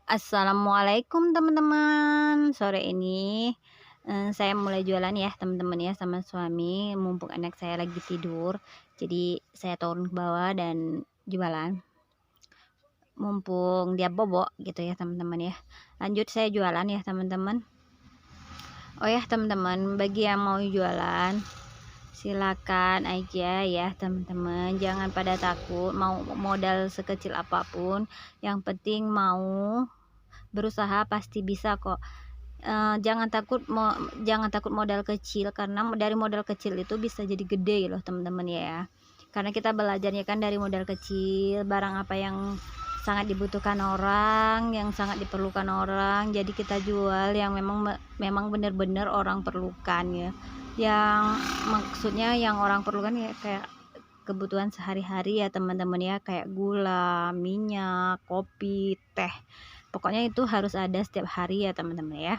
Assalamualaikum teman-teman. Sore ini saya mulai jualan ya teman-teman ya sama suami. Mumpung anak saya lagi tidur, jadi saya turun ke bawah dan jualan. Mumpung dia bobo gitu ya teman-teman ya. Lanjut saya jualan ya teman-teman. Oh ya teman-teman, bagi yang mau jualan silakan aja ya teman-teman, jangan pada takut, mau modal sekecil apapun, yang penting mau berusaha pasti bisa kok. Jangan takut modal kecil, karena dari modal kecil itu bisa jadi gede loh teman-teman ya. Karena kita belajarnya kan dari modal kecil, barang apa yang sangat dibutuhkan orang, yang sangat diperlukan orang, jadi kita jual yang memang benar-benar orang perlukan ya. Yang maksudnya yang orang perlukan ya, kayak kebutuhan sehari-hari ya teman-teman ya, kayak gula, minyak, kopi, teh. Pokoknya itu harus ada setiap hari ya teman-teman ya.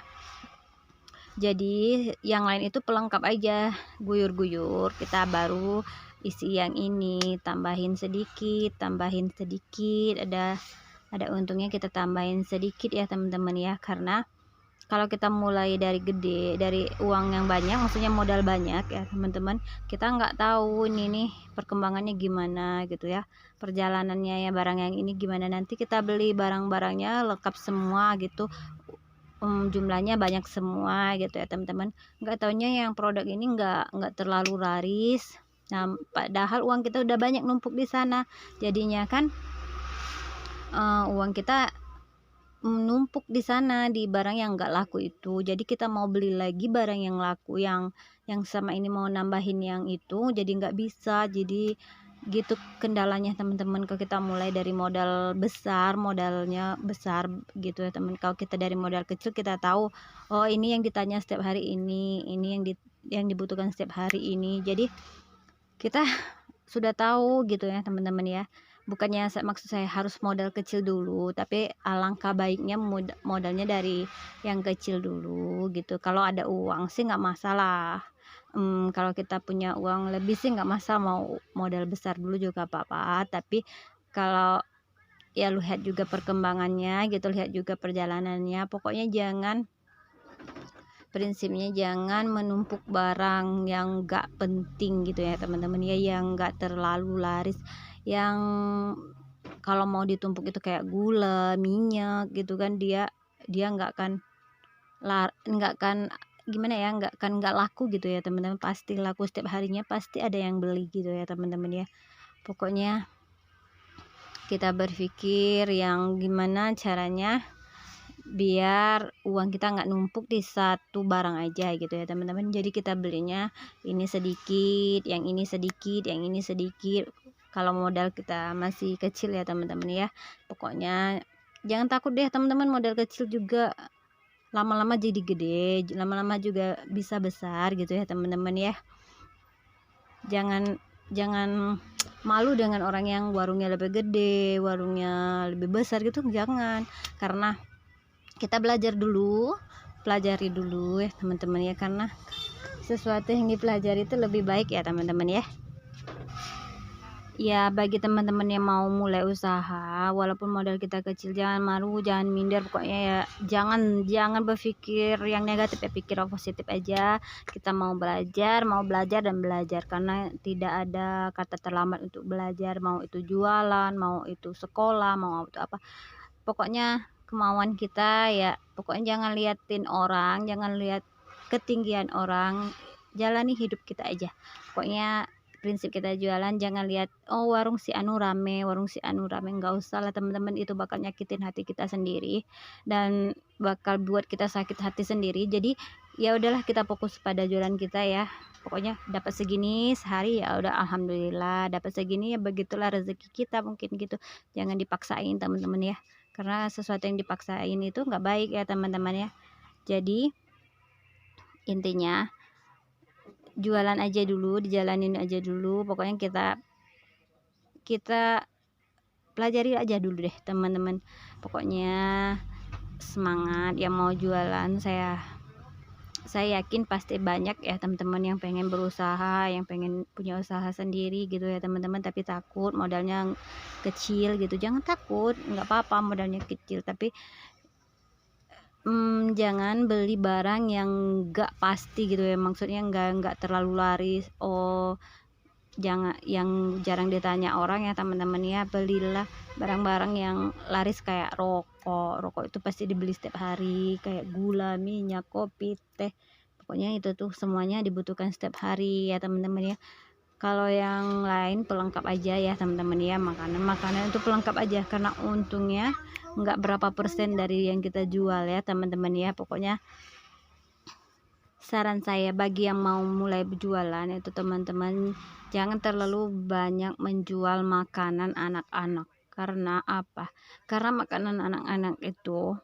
Jadi yang lain itu pelengkap aja, guyur-guyur, kita baru isi yang ini, tambahin sedikit, ada untungnya kita tambahin sedikit ya teman-teman ya. Karena kalau kita mulai dari gede, dari uang yang banyak, maksudnya modal banyak ya teman-teman, kita nggak tahu ini nih perkembangannya gimana gitu ya, perjalanannya ya, barang yang ini gimana, nanti kita beli barang-barangnya lengkap semua gitu, jumlahnya banyak semua gitu ya teman-teman, nggak taunya yang produk ini nggak terlalu laris. Nah padahal uang kita udah banyak numpuk di sana, jadinya kan uang kita menumpuk di sana di barang yang nggak laku itu. Jadi kita mau beli lagi barang yang laku, yang sama ini mau nambahin yang itu, jadi nggak bisa. Jadi gitu kendalanya teman-teman. Kalau kita mulai dari modal besar, modalnya besar gitu ya teman. Kalau kita dari modal kecil, kita tahu oh ini yang ditanya setiap hari ini yang dibutuhkan setiap hari ini. Jadi kita sudah tahu gitu ya teman-teman ya. Bukannya maksud saya harus modal kecil dulu, tapi alangkah baiknya modalnya dari yang kecil dulu gitu. Kalau ada uang sih nggak masalah. Kalau kita punya uang lebih sih nggak masalah, mau modal besar dulu juga apa-apa. Tapi kalau ya lihat juga perkembangannya gitu, lihat juga perjalanannya. Pokoknya prinsipnya jangan menumpuk barang yang gak penting gitu ya teman-teman ya, yang gak terlalu laris, yang kalau mau ditumpuk itu kayak gula, minyak gitu kan, dia nggak akan gimana ya, nggak laku gitu ya teman-teman. Pasti laku setiap harinya, pasti ada yang beli gitu ya teman-teman ya. Pokoknya kita berpikir yang gimana caranya biar uang kita nggak numpuk di satu barang aja gitu ya teman-teman. Jadi kita belinya ini sedikit, yang ini sedikit, yang ini sedikit, kalau modal kita masih kecil ya teman-teman ya. Pokoknya jangan takut deh teman-teman, modal kecil juga lama-lama jadi gede, lama-lama juga bisa besar gitu ya teman-teman ya. Jangan malu dengan orang yang warungnya lebih gede, warungnya lebih besar gitu, jangan. Karena kita pelajari dulu ya teman-teman ya, karena sesuatu yang dipelajari itu lebih baik ya teman-teman ya. Ya bagi teman-teman yang mau mulai usaha, walaupun modal kita kecil, jangan malu, jangan minder. Pokoknya ya jangan berpikir yang negatif ya, pikir positif aja. Kita mau belajar dan belajar, karena tidak ada kata terlambat untuk belajar, mau itu jualan, mau itu sekolah, mau itu apa, pokoknya kemauan kita ya. Pokoknya jangan liatin orang, jangan lihat ketinggian orang, jalani hidup kita aja. Pokoknya prinsip kita jualan, jangan lihat oh warung si anu rame, nggak usah lah teman-teman. Itu bakal nyakitin hati kita sendiri dan bakal buat kita sakit hati sendiri. Jadi ya udahlah, kita fokus pada jualan kita ya. Pokoknya dapat segini sehari ya udah alhamdulillah, dapat segini ya begitulah rezeki kita mungkin gitu. Jangan dipaksain teman-teman ya, karena sesuatu yang dipaksain itu nggak baik ya teman-teman ya. Jadi intinya jualan aja dulu, dijalanin aja dulu. Pokoknya kita pelajari aja dulu deh teman-teman. Pokoknya semangat yang mau jualan. Saya yakin pasti banyak ya teman-teman yang pengen berusaha, yang pengen punya usaha sendiri gitu ya teman-teman, tapi takut modalnya kecil gitu. Jangan takut, nggak apa-apa modalnya kecil, tapi jangan beli barang yang gak pasti gitu ya, maksudnya nggak terlalu laris. Jangan yang jarang ditanya orang ya teman-teman ya. Belilah barang-barang yang laris kayak rokok itu pasti dibeli setiap hari, kayak gula, minyak, kopi, teh, pokoknya itu tuh semuanya dibutuhkan setiap hari ya teman-teman ya. Kalau yang lain pelengkap aja ya teman-teman ya, makanan itu pelengkap aja, karena untungnya nggak berapa persen dari yang kita jual ya teman-teman ya. Pokoknya saran saya bagi yang mau mulai berjualan itu teman-teman, jangan terlalu banyak menjual makanan anak-anak. Karena apa? Karena makanan anak-anak itu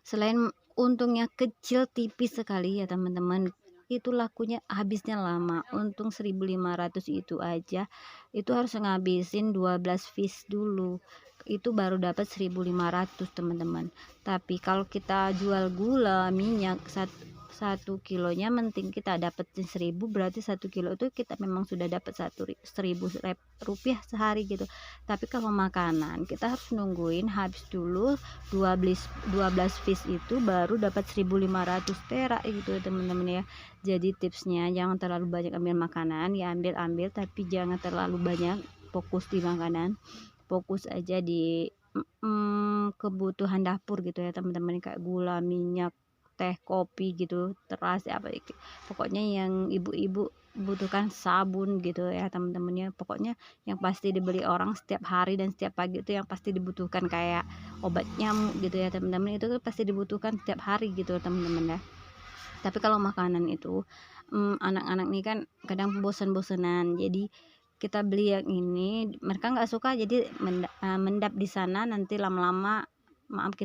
selain untungnya kecil, tipis sekali ya teman-teman, itu lakunya habisnya lama. Untung 1.500 itu aja itu harus ngabisin 12 piece dulu, itu baru dapat 1.500 teman-teman. Tapi kalau kita jual gula, minyak, satu kilonya penting kita dapetin 1.000, berarti 1 kilo itu kita memang sudah dapat 1.000 rupiah sehari gitu. Tapi kalau makanan kita harus nungguin habis dulu 12 piece itu baru dapat 1.500 perak gitu teman-teman ya. Jadi tipsnya jangan terlalu banyak ambil makanan ya, ambil tapi jangan terlalu banyak fokus di makanan, fokus aja di kebutuhan dapur gitu ya teman-teman, kayak gula, minyak, teh, kopi gitu, terasi apa gitu. Pokoknya yang ibu-ibu butuhkan, sabun gitu ya teman-teman ya. Pokoknya yang pasti dibeli orang setiap hari dan setiap pagi itu yang pasti dibutuhkan, kayak obat nyamuk gitu ya teman-teman, itu pasti dibutuhkan setiap hari gitu teman-teman ya. Tapi kalau makanan itu anak-anak nih kan kadang bosan-bosanan, jadi kita beli yang ini mereka nggak suka, jadi mendap di sana, nanti lama-lama maaf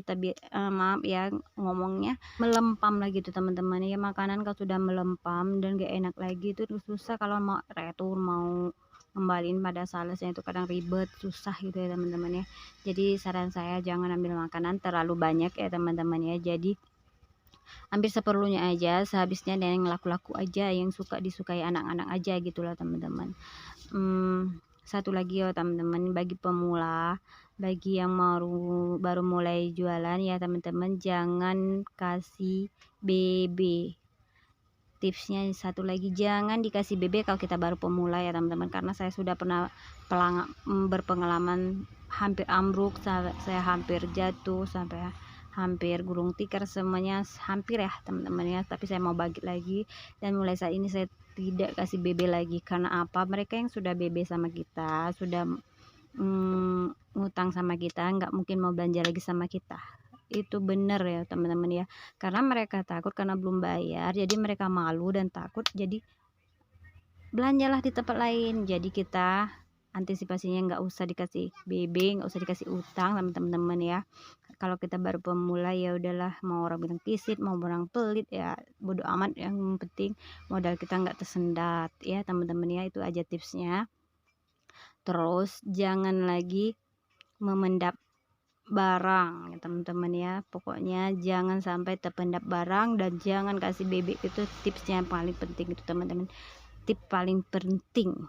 ya ngomongnya, melempam lagi tuh teman-teman ya. Makanan kalau sudah melempam dan gak enak lagi itu susah kalau mau retur, mau kembaliin pada salesnya itu kadang ribet, susah gitu ya teman-teman ya. Jadi saran saya jangan ambil makanan terlalu banyak ya teman-teman ya. Jadi ambil seperlunya aja, sehabisnya, dan yang laku-laku aja, yang disukai anak-anak aja gitulah teman-teman. Satu lagi ya teman-teman, bagi pemula, bagi yang baru mulai jualan ya teman-teman, jangan kasih BB. Tipsnya satu lagi, jangan dikasih BB kalau kita baru pemula ya teman-teman, karena saya sudah pernah berpengalaman hampir ambruk, saya hampir jatuh, sampai hampir gulung tikar, semuanya hampir ya teman-teman ya. Tapi saya mau bagi lagi, dan mulai saat ini saya tidak kasih BB lagi. Karena apa? Mereka yang sudah BB sama kita, sudah ngutang sama kita, nggak mungkin mau belanja lagi sama kita. Itu bener ya teman-teman ya, karena mereka takut, karena belum bayar, jadi mereka malu dan takut, jadi belanjalah di tempat lain. Jadi kita antisipasinya nggak usah dikasih BB, nggak usah dikasih utang sama teman-teman ya. Kalau kita baru pemula ya udahlah, mau orang bilang kisit, mau orang pelit ya bodo amat, yang penting modal kita nggak tersendat ya teman-teman ya. Itu aja tipsnya. Terus jangan lagi memendap barang ya teman-teman ya. Pokoknya jangan sampai terpendap barang, dan jangan kasih BB, itu tipsnya yang paling penting itu teman-teman, tip paling penting